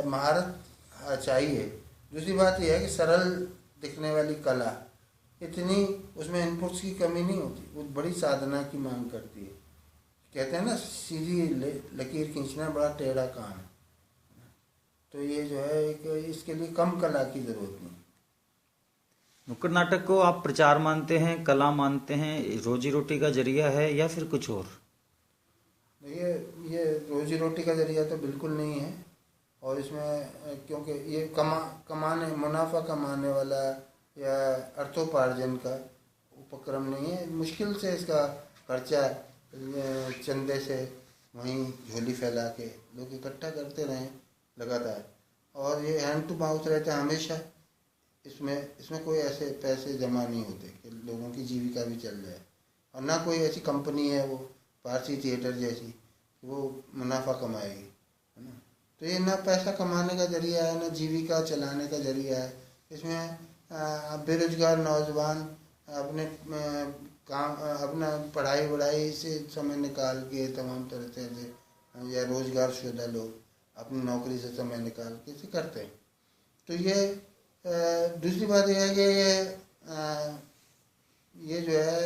महारत चाहिए। दूसरी बात यह है कि सरल दिखने वाली कला इतनी उसमें इनपुट्स की कमी नहीं होती, वो बड़ी साधना की मांग करती है। कहते हैं ना सीधी लकीर खींचना बड़ा टेढ़ा काम है। तो ये जो है एक इसके लिए कम कला की जरूरत नहीं। नुक्कड़ नाटक को आप प्रचार मानते हैं, कला मानते हैं, रोजी रोटी का जरिया है या फिर कुछ और? ये रोजी रोटी का जरिया तो बिल्कुल नहीं है। और इसमें क्योंकि ये कमाने मुनाफा कमाने वाला या अर्थोपार्जन का उपक्रम नहीं है। मुश्किल से इसका खर्चा चंदे से वहीं झोली फैला के लोग इकट्ठा करते रहें लगातार, और ये हैंड टू माउथ रहता है हमेशा। इसमें कोई ऐसे पैसे जमा नहीं होते कि लोगों की जीविका भी चल जाए, और ना कोई ऐसी कंपनी है वो पारसी थिएटर जैसी वो मुनाफा कमाएगी, है ना। तो ये ना पैसा कमाने का जरिया है, ना जीविका चलाने का जरिया है। इसमें बेरोजगार नौजवान अपना पढ़ाई वढ़ाई से समय निकाल के तमाम तरह से या रोजगार शुदा लोग अपनी नौकरी से समय निकाल के इसे करते हैं। तो ये दूसरी बात यह है कि ये जो है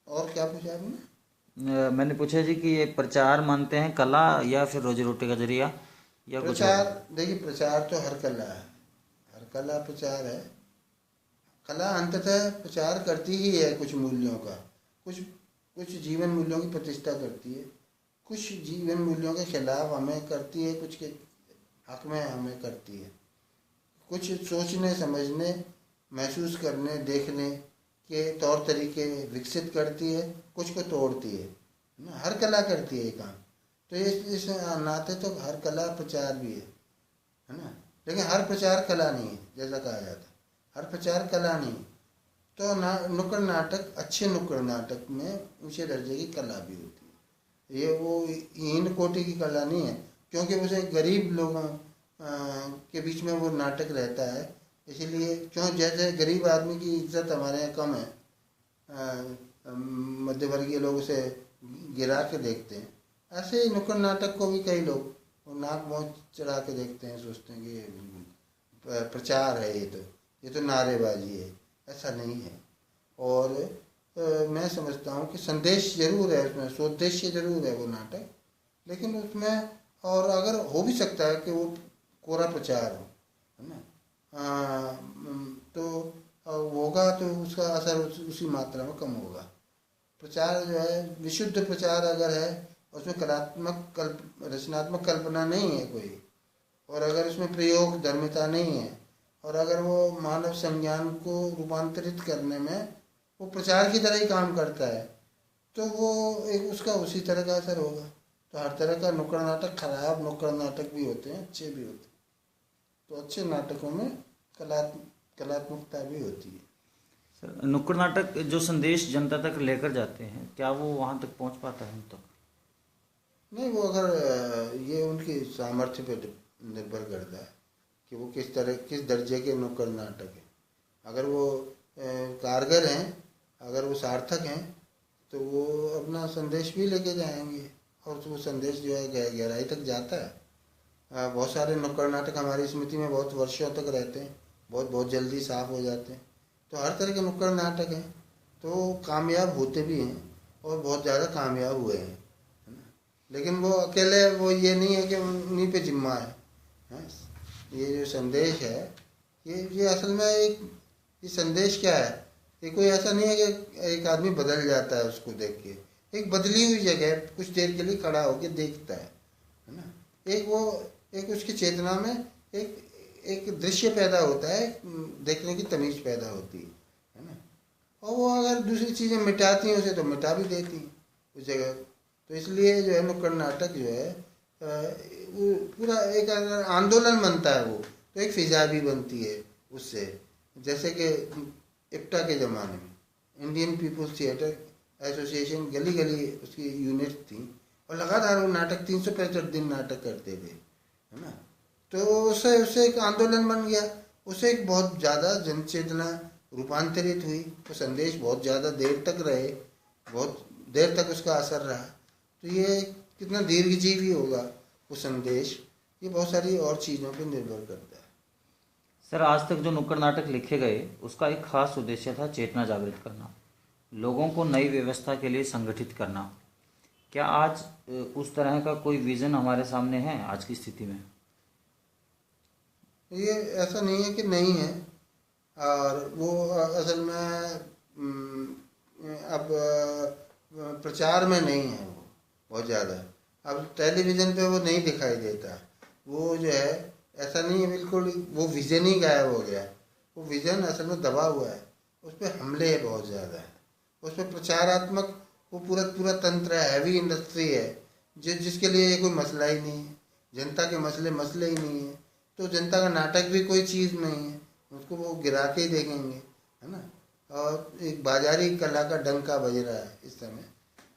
और क्या पूछा आपने? मैंने पूछा जी कि ये प्रचार मानते हैं कला या फिर रोजी रोटी का जरिया या कुछ प्रचार? देखिए प्रचार तो हर कला है, हर कला प्रचार है। कला अंततः प्रचार करती ही है कुछ मूल्यों का, कुछ जीवन मूल्यों की प्रतिष्ठा करती है, कुछ जीवन मूल्यों के खिलाफ हमें करती है, कुछ के हक में हमें करती है। कुछ सोचने समझने महसूस करने देखने के तौर तरीके विकसित करती है, कुछ को तोड़ती है ना। हर कला करती है ये काम। तो इस नाते तो हर कला प्रचार भी है ना। लेकिन हर प्रचार कला नहीं है, जैसा कहा जाता है हर प्रचार कला नहीं। तो नुक्कड़ नाटक, अच्छे नुक्कड़ नाटक में ऊंचे दर्जे की कला भी होती है। ये वो हीन कोटि की कला नहीं है, क्योंकि उसे गरीब लोगों के बीच में वो नाटक रहता है। इसीलिए जैसे गरीब आदमी की इज्जत हमारे यहाँ कम है, मध्यवर्गीय लोग उसे गिरा के देखते हैं, ऐसे ही नुक्कड़ नाटक को भी कई लोग नाक बहुत चढ़ा के देखते हैं, सोचते हैं कि प्रचार है, ये तो नारेबाजी है। ऐसा नहीं है। और मैं समझता हूँ कि संदेश जरूर है उसमें, स्वोद्देश्य जरूर है वो नाटक, लेकिन उसमें और अगर हो भी सकता है कि वो कोरा प्रचार हो, है ना, तो होगा तो उसका असर उसी मात्रा में कम होगा। प्रचार जो है विशुद्ध प्रचार अगर है, उसमें रचनात्मक कल्पना नहीं है कोई, और अगर उसमें प्रयोग धर्मिता नहीं है, और अगर वो मानव संज्ञान को रूपांतरित करने में वो प्रचार की तरह ही काम करता है, तो वो एक उसका उसी तरह का असर होगा। तो हर तरह का नुक्कड़ नाटक, खराब नुक्कड़ नाटक भी होते हैं, अच्छे भी होते हैं। तो अच्छे नाटकों में कलात्मकता भी होती है। सर, नुक्कड़ नाटक जो संदेश जनता तक लेकर जाते हैं, क्या वो वहाँ तक पहुँच पाता है उन तक? नहीं, वो अगर ये उनकी सामर्थ्य पर निर्भर करता है कि वो किस दर्जे के नुक्कड़ नाटक है। अगर वो कारगर हैं, अगर वो सार्थक हैं, तो वो अपना संदेश भी लेके जाएंगे, और वो संदेश जो है गहराई तक जाता है। बहुत सारे नुक्कड़ नाटक हमारी स्मृति में बहुत वर्षों तक रहते हैं, बहुत जल्दी साफ हो जाते हैं। तो हर तरह के नुक्कड़ नाटक हैं, तो कामयाब होते भी हैं और बहुत ज़्यादा कामयाब हुए हैं, है ना। लेकिन वो अकेले वो ये नहीं है कि उन्हीं पे जिम्मा है। ये जो संदेश है, ये असल में ये संदेश क्या है? ये कोई ऐसा नहीं है कि एक आदमी बदल जाता है उसको देख के। एक बदली हुई जगह कुछ देर के लिए खड़ा होकर देखता है ना। एक उसकी चेतना में एक दृश्य पैदा होता है, देखने की तमीज पैदा होती है ना। और वो अगर दूसरी चीज़ें मिटाती हैं उसे, तो मिटा भी देती हैं। उस जगह। तो इसलिए जो है नुक्कड़ नाटक जो है वो पूरा एक अगर आंदोलन बनता है वो, तो एक फिजा भी बनती है उससे। जैसे कि इप्टा के ज़माने में इंडियन पीपुल्स थिएटर एसोसिएशन गली गली उसकी यूनिट थी और लगातार वो नाटक 365 दिन नाटक करते थे, है ना। तो उससे उससे एक आंदोलन बन गया, उससे एक बहुत ज़्यादा जनचेतना रूपांतरित हुई, तो संदेश बहुत ज़्यादा देर तक रहे, बहुत देर तक उसका असर रहा। तो ये कितना दीर्घजीवी होगा वो संदेश, ये बहुत सारी और चीज़ों पर निर्भर करता है। सर, आज तक जो नुक्कड़ नाटक लिखे गए उसका एक खास उद्देश्य था चेतना जागृत करना, लोगों को नई व्यवस्था के लिए संगठित करना। क्या आज उस तरह का कोई विजन हमारे सामने है आज की स्थिति में? ये ऐसा नहीं है कि नहीं है, और वो असल में अब प्रचार में नहीं है वो बहुत ज़्यादा। अब टेलीविज़न पे वो नहीं दिखाई देता, वो जो है ऐसा नहीं है बिल्कुल, वो विज़न ही गायब हो गया। वो विज़न असल में दबा हुआ है, उस पर हमले बहुत ज़्यादा है, उस पर प्रचारात्मक वो पूरा पूरा तंत्र है, हैवी इंडस्ट्री है जिसके लिए ये कोई मसला ही नहीं है, जनता के मसले ही नहीं है। तो जनता का नाटक भी कोई चीज़ नहीं है, उसको वो गिरा के ही देखेंगे, है ना। और एक बाजारी कला का डंका बज रहा है इस समय,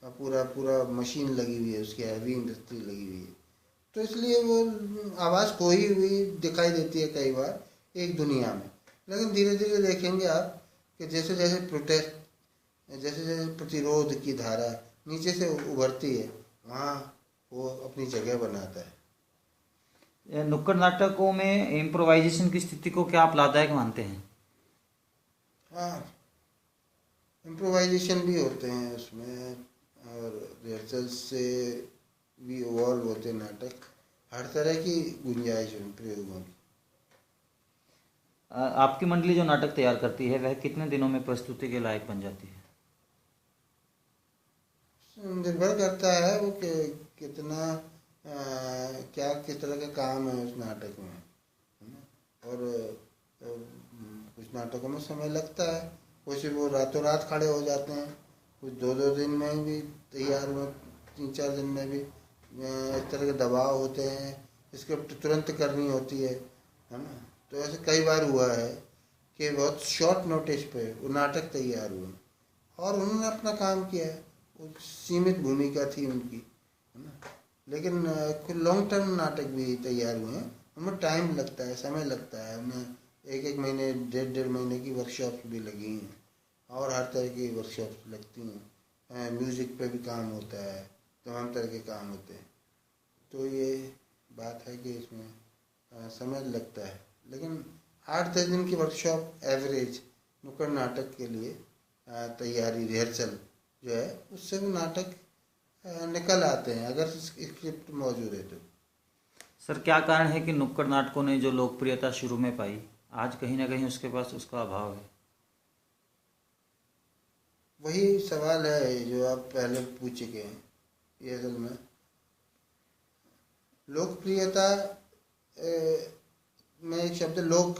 और पूरा पूरा मशीन लगी हुई है, उसकी हैवी इंडस्ट्री लगी हुई है। तो इसलिए वो आवाज़ खोई हुई दिखाई देती है कई बार एक दुनिया में। लेकिन धीरे धीरे देखेंगे आप कि जैसे जैसे प्रोटेस्ट, जैसे जैसे प्रतिरोध की धारा नीचे से उभरती है, वहाँ वो अपनी जगह बनाता है। नुक्कड़ नाटकों में इम्प्रोवाइजेशन की स्थिति को क्या आप लाभदायक मानते हैं? हाँ, इम्प्रोवाइजेशन भी होते हैं उसमें, और रिहर्सल से भी इवॉल्व होते नाटक, हर तरह की गुंजाइश उन प्रयोगों की। आपकी मंडली जो नाटक तैयार करती है वह कितने दिनों में प्रस्तुति के लायक बन जाती है? निर्भर करता है वो कितना क्या किस तरह का काम है उस नाटक में, है ना। और कुछ नाटकों में समय लगता है, कुछ वो रातों रात खड़े हो जाते हैं, कुछ 2-2 दिन में भी तैयार हुए, 3-4 दिन में भी। इस तरह के दबाव होते हैं, स्क्रिप्ट तुरंत करनी होती है ना। तो ऐसे कई बार हुआ है कि बहुत शॉर्ट नोटिस पे वो नाटक तैयार हुए और उन्होंने अपना काम किया है, सीमित भूमिका थी उनकी, है ना। लेकिन कुछ लॉन्ग टर्म नाटक भी तैयार हुए हैं, उनमें टाइम लगता है, समय लगता है, उनमें 1-1 महीने 1.5 महीने की वर्कशॉप्स भी लगी हैं, और हर तरह की वर्कशॉप्स लगती हैं। म्यूज़िक पे भी काम होता है, तमाम तरह के काम होते हैं। तो ये बात है कि इसमें समय लगता है, लेकिन 8-10 दिन की वर्कशॉप एवरेज नुक्कड़ नाटक के लिए तैयारी रिहर्सल जो है उससे वो नाटक निकल आते हैं अगर स्क्रिप्ट मौजूद है तो। सर, क्या कारण है कि नुक्कड़ नाटकों ने जो लोकप्रियता शुरू में पाई आज कहीं ना कहीं उसके पास उसका अभाव है? वही सवाल है जो आप पहले पूछ चुके हैं। ये असल में लोकप्रियता में एक शब्द लोक,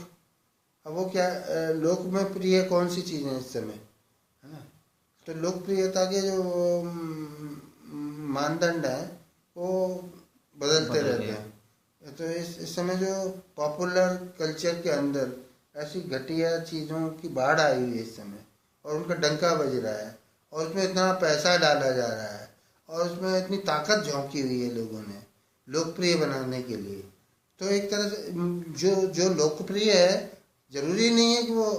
अब वो क्या लोक में प्रिय कौन सी चीज़ है इस समय, है ना। तो लोकप्रियता के जो मानदंड हैं वो बदलते रहते हैं। तो इस समय जो पॉपुलर कल्चर के अंदर ऐसी घटिया चीज़ों की बाढ़ आई हुई है इस समय, और उनका डंका बज रहा है, और उसमें इतना पैसा डाला जा रहा है, और उसमें इतनी ताकत झोंकी हुई है लोगों ने लोकप्रिय बनाने के लिए। तो एक तरह से जो लोकप्रिय है जरूरी नहीं है कि वो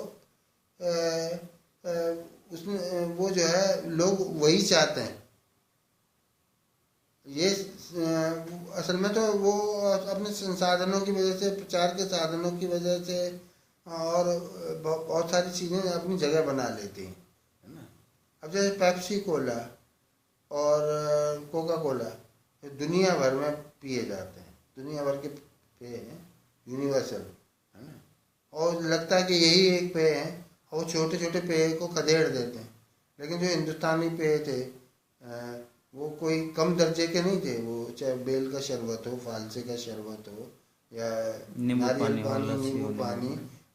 उसमें वो जो है लोग वही चाहते हैं। ये असल में तो वो अपने संसाधनों की वजह से, प्रचार के साधनों की वजह से, और बहुत सारी चीज़ें अपनी जगह बना लेती हैं, है ना। अब जैसे पेप्सी कोला और कोका कोला दुनिया भर में पिए जाते हैं, दुनिया भर के पेय हैं, यूनिवर्सल, है ना। और लगता है कि यही एक पेय है, और छोटे छोटे पेय को खदेड़ देते हैं। लेकिन जो हिंदुस्तानी पेय थे वो कोई कम दर्जे के नहीं थे, वो चाहे बेल का शरबत हो, फालसे का शरबत हो, या नारियल पानी, नींबू पानी,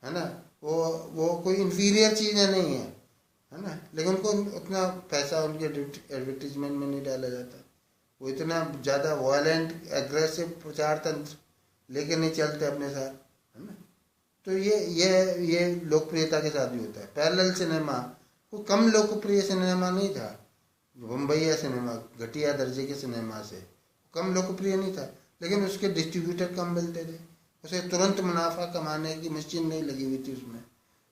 है ना। वो कोई इन्फीरियर चीज़ें नहीं है, है ना, लेकिन उनको उतना पैसा उनके एडवर्टीजमेंट में नहीं डाला जाता। वो इतना ज़्यादा वायलेंट एग्रेसिव प्रचार तंत्र लेके नहीं चलते अपने साथ, है ना। तो ये लोकप्रियता के साथ भी होता है। पैरेलल सिनेमा वो कम लोकप्रिय सिनेमा नहीं था, बम्बईया सिनेमा घटिया दर्जे के सिनेमा से कम लोकप्रिय नहीं था, लेकिन उसके डिस्ट्रीब्यूटर कम मिलते थे, उसे तुरंत मुनाफा कमाने की मशीन नहीं लगी हुई थी उसमें,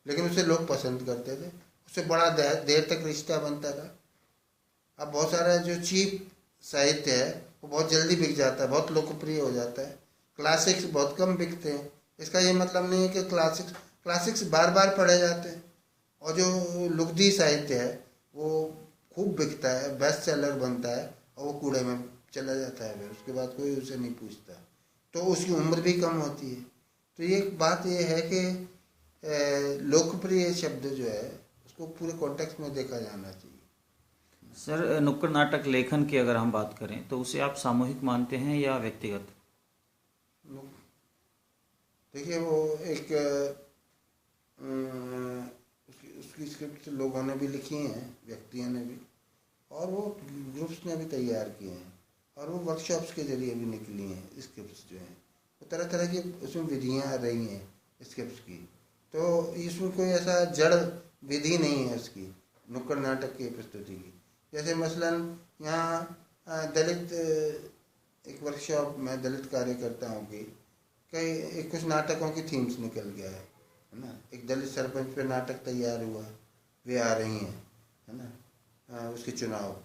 लेकिन उसे लोग पसंद करते थे, उससे बड़ा देर तक रिश्ता बनता था। अब बहुत सारा जो चीप साहित्य है वो बहुत जल्दी बिक जाता है, बहुत लोकप्रिय हो जाता है। क्लासिक्स बहुत कम बिकते हैं। इसका ये मतलब नहीं है कि क्लासिक्स बार बार पढ़े जाते हैं, और जो लुगदी साहित्य है वो खूब बिकता है, बेस्ट सेलर बनता है, और वो कूड़े में चला जाता है, फिर उसके बाद कोई उसे नहीं पूछता, तो उसकी उम्र भी कम होती है। तो ये बात ये है कि लोकप्रिय शब्द जो है उसको पूरे कॉन्टेक्स्ट में देखा जाना चाहिए। सर, नुक्कड़ नाटक लेखन की अगर हम बात करें तो उसे आप सामूहिक मानते हैं या व्यक्तिगत? देखिए, वो एक उसकी स्क्रिप्ट लोगों ने भी लिखी हैं, व्यक्तियों ने भी, और वो ग्रुप्स ने भी तैयार किए हैं, और वो वर्कशॉप्स के जरिए भी निकली हैं स्क्रिप्ट्स जो हैं, वो तरह तरह की उसमें विधियाँ रही हैं स्क्रिप्ट्स की। तो इसमें कोई ऐसा जड़ विधि नहीं है उसकी नुक्कड़ नाटक की प्रस्तुति की। जैसे मसलन यहाँ दलित एक वर्कशॉप में दलित कार्यकर्ताओं की कई कुछ नाटकों की थीम्स निकल गया है ना। एक दलित सरपंच पे नाटक तैयार हुआ, वे आ रही हैं, है ना, उसके चुनाव,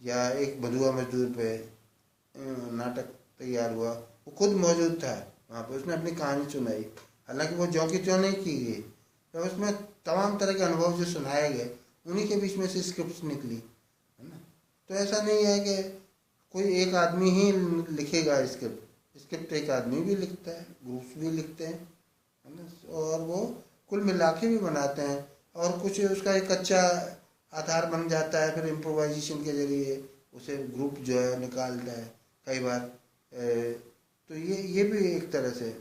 या एक बधुआ मजदूर पे नाटक तैयार हुआ, वो खुद मौजूद था वहाँ पे, उसने अपनी कहानी सुनाई, हालांकि वो ज्यों की त्यों नहीं की गई, तो उसमें तमाम तरह के अनुभव जो सुनाए गए उन्हीं के बीच में से स्क्रिप्ट निकली, है ना। तो ऐसा नहीं है कि कोई एक आदमी ही लिखेगा स्क्रिप्ट एक आदमी भी लिखता है, ग्रुप्स भी लिखते हैं, है ना, और वो कुल मिला के भी बनाते हैं, और कुछ उसका एक अच्छा आधार बन जाता है, फिर इम्प्रोवाइजेशन के जरिए उसे ग्रुप जो है निकालता है कई बार। तो ये भी एक तरह से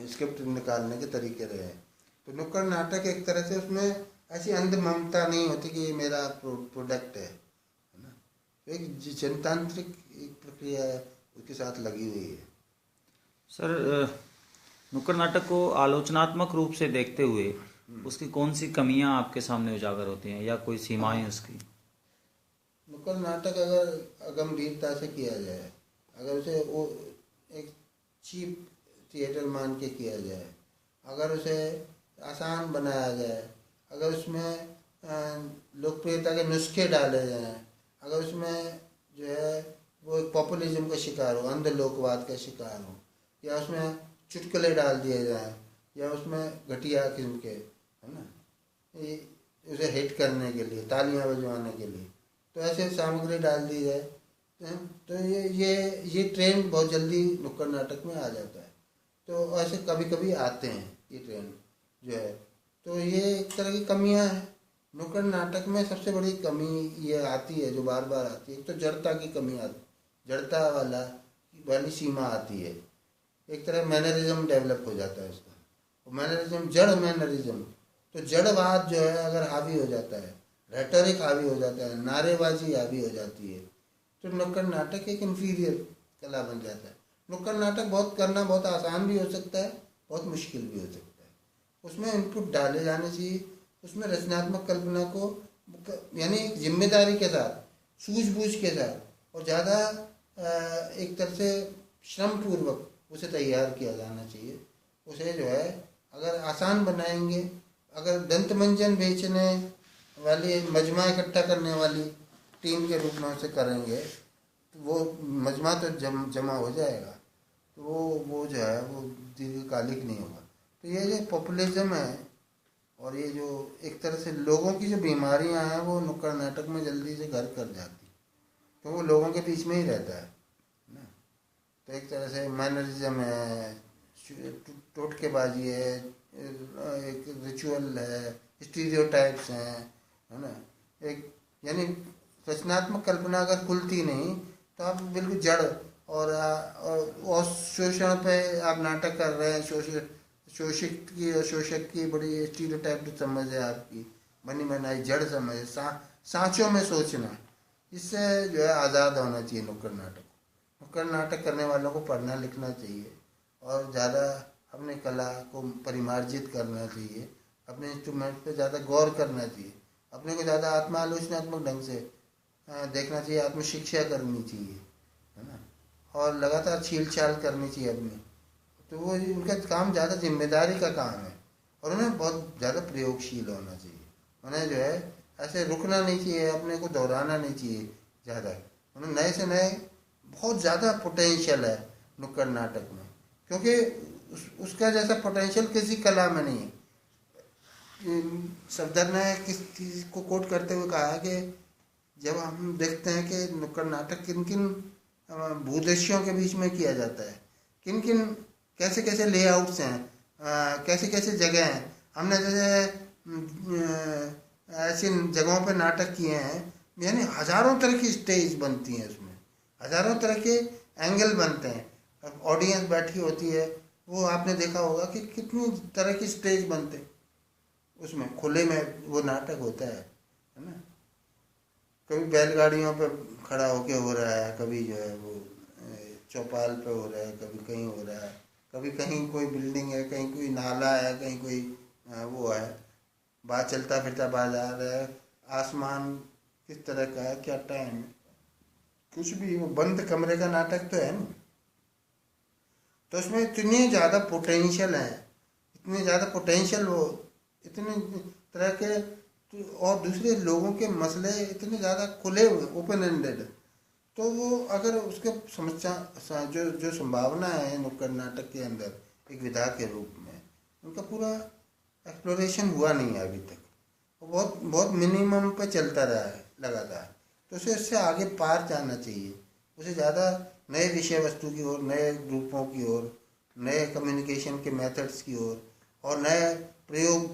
स्क्रिप्ट निकालने के तरीके रहे हैं। तो नुक्कड़ नाटक एक तरह से उसमें ऐसी अंध ममता नहीं होती कि ये मेरा प्रोडक्ट है ना, तो एक जनतांत्रिक एक प्रक्रिया उसके साथ लगी हुई है। सर, नुक्कड़ नाटक को आलोचनात्मक रूप से देखते हुए उसकी कौन सी कमियां आपके सामने उजागर होती हैं या कोई सीमाएं उसकी? नुक्कड़ नाटक अगर गंभीरता से किया जाए, अगर उसे वो एक चीप थिएटर मान के किया जाए, अगर उसे आसान बनाया जाए, अगर उसमें लोकप्रियता के नुस्खे डाले जाएं, अगर उसमें जो है वो एक पॉपुलिज्म का शिकार हो, अंध लोकवाद का शिकार हो, या उसमें चुटकुले डाल दिए जाएं, या उसमें घटिया किस्म के, है ना, उसे हिट करने के लिए, तालियां बजवाने के लिए, तो ऐसे सामग्री डाल दी जाए, तो ये ट्रेंड बहुत जल्दी नुक्कड़ नाटक में आ जाता है। तो ऐसे कभी कभी आते हैं ये ट्रेंड जो है, तो ये एक तरह की कमियां हैं नुक्कड़ नाटक में। सबसे बड़ी कमी ये आती है जो बार बार आती है, एक तो जड़ता की कमी आती, जड़ता वाली सीमा आती है, एक तरह मैनरिज्म डेवलप हो जाता है उसका, और मैनरिज्म जड़ मैनरिज्म, तो जड़वाद जो है अगर हावी हो जाता है, रेटोरिक हावी हो जाता है, नारेबाजी हावी हो जाती है, तो नुक्कड़ नाटक एक इन्फीरियर कला बन जाता है। नुक्कड़ नाटक करना बहुत आसान भी हो सकता है, बहुत मुश्किल भी हो सकता है। उसमें इनपुट डाले जाने चाहिए, उसमें रचनात्मक कल्पना को यानी एक जिम्मेदारी के साथ, सूझबूझ के साथ, और ज़्यादा एक तरह से श्रम पूर्वक उसे तैयार किया जाना चाहिए। उसे जो है अगर आसान बनाएंगे, अगर दंत मंजन बेचने वाली, मजमा इकट्ठा करने वाली टीम के रूप में उसे करेंगे, तो वो मजमा तो जमा हो जाएगा, तो वो जो है वो दीर्घकालिक नहीं होगा। तो ये जो पॉपुलिज्म है और ये जो एक तरह से लोगों की जो बीमारियां हैं वो नुक्कड़ नाटक में जल्दी से घर कर जाती, तो वो लोगों के बीच में ही रहता है ना। तो एक तरह से मैनरिज्म है, टोटकेबाजी है, एक रिचुअल है, स्टीरियोटाइप्स हैं, है ना, एक यानी रचनात्मक कल्पना अगर खुलती नहीं तो आप बिल्कुल जड़ और शोषण पे आप नाटक कर रहे हैं, शोषक की बड़ी स्टीरियोटाइप्ड समझ है आपकी, बनी बनाई जड़ समझ सांचों में सोचना, इससे जो है आज़ाद होना चाहिए नुक्कड़ नाटक। नुक्कड़ नाटक करने वालों को पढ़ना लिखना चाहिए और ज़्यादा अपने कला को परिमार्जित करना चाहिए, अपने इंस्ट्रूमेंट पे ज़्यादा गौर करना चाहिए, अपने को ज़्यादा आत्मालोचनात्मक ढंग से देखना चाहिए, आत्मशिक्षा करनी चाहिए, है ना, और लगातार छील छाल करनी चाहिए अपनी। तो वो उनका काम ज़्यादा जिम्मेदारी का काम है और उन्हें बहुत ज़्यादा प्रयोगशील होना चाहिए। उन्हें जो है ऐसे रुकना नहीं चाहिए, अपने को दोहराना नहीं चाहिए ज़्यादा। उन्हें नए से नए बहुत ज़्यादा पोटेंशियल है नुक्कड़ नाटक में, क्योंकि उसका जैसा पोटेंशियल किसी कला में नहीं है। सफदर ने किस चीज़ को कोट करते हुए कहा है कि जब हम देखते हैं कि नुक्कड़ नाटक किन किन भूदस्यों के बीच में किया जाता है, किन किन कैसे कैसे लेआउट्स हैं, कैसे कैसे जगह हैं। हमने जैसे ऐसी जगहों पे नाटक किए हैं, यानी हज़ारों तरह की स्टेज बनती हैं, उसमें हज़ारों तरह के एंगल बनते हैं, ऑडियंस बैठी होती है, वो आपने देखा होगा कि कितनी तरह की स्टेज बनते हैं उसमें, खुले में वो नाटक होता है ना। कभी बैलगाड़ियों पे खड़ा होके हो रहा है, कभी जो है वो चौपाल पे हो रहा है, कभी कहीं हो रहा है, कभी कहीं कोई बिल्डिंग है, कहीं कोई नाला है, कहीं कोई वो है, बाहर चलता फिरता बाजार है, आसमान किस तरह का है, क्या टाइम, कुछ भी, वो बंद कमरे का नाटक तो है ना। तो उसमें इतनी ज़्यादा पोटेंशियल है, इतनी ज़्यादा पोटेंशियल, वो इतने तरह के और दूसरे लोगों के मसले इतने ज़्यादा खुले हुए, ओपन एंडेड, तो वो अगर उसके समस्या जो संभावना है नुक्कड़ नाटक के अंदर एक विधा के रूप में, उनका पूरा एक्सप्लोरेशन हुआ नहीं है अभी तक, बहुत बहुत मिनिमम पे चलता रहा है लगातार। तो उसे इससे आगे पार जाना चाहिए, उसे ज़्यादा नए विषय वस्तु की ओर, नए ग्रुपों की ओर, नए कम्युनिकेशन के मेथड्स की ओर और नए प्रयोग